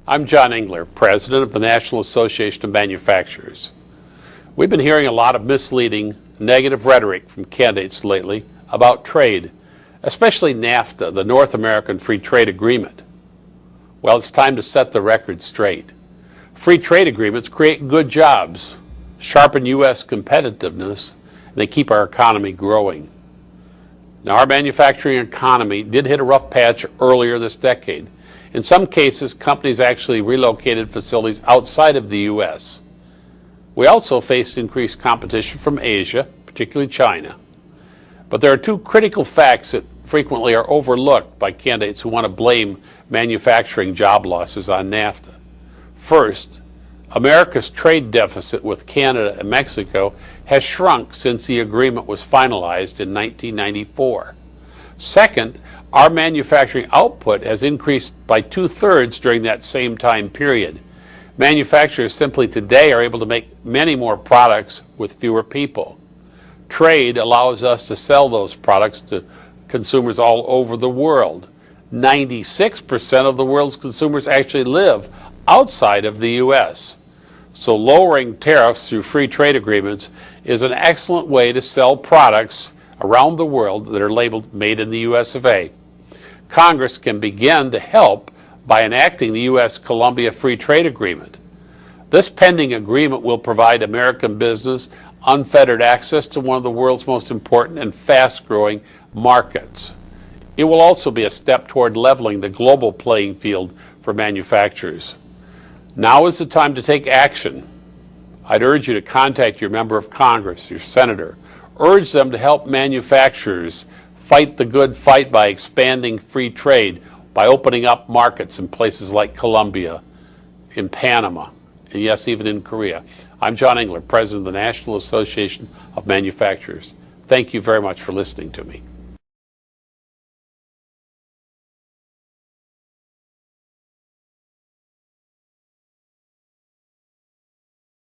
I'm John Engler, President of the National Association of Manufacturers. We've been hearing a lot of misleading, negative rhetoric from candidates lately about trade, especially NAFTA, the North American Free Trade Agreement. Well, it's time to set the record straight. Free trade agreements create good jobs, sharpen U.S. competitiveness, and they keep our economy growing. Now, our manufacturing economy did hit a rough patch earlier this decade. In some cases, companies actually relocated facilities outside of the U.S. We also faced increased competition from Asia, particularly China. But there are two critical facts that frequently are overlooked by candidates who want to blame manufacturing job losses on NAFTA. First, America's trade deficit with Canada and Mexico has shrunk since the agreement was finalized in 1994. Second, our manufacturing output has increased by 2/3 during that same time period. Manufacturers simply today are able to make many more products with fewer people. Trade allows us to sell those products to consumers all over the world. 96% of the world's consumers actually live outside of the U.S. So lowering tariffs through free trade agreements is an excellent way to sell products around the world that are labeled Made in the US of A. Congress can begin to help by enacting the U.S.-Colombia Free Trade Agreement. This pending agreement will provide American business unfettered access to one of the world's most important and fast-growing markets. It will also be a step toward leveling the global playing field for manufacturers. Now is the time to take action. I'd urge you to contact your member of Congress, your senator. Urge them to help manufacturers fight the good fight by expanding free trade, by opening up markets in places like Colombia, in Panama, and yes, even in Korea. I'm John Engler, President of the National Association of Manufacturers. Thank you very much for listening to me.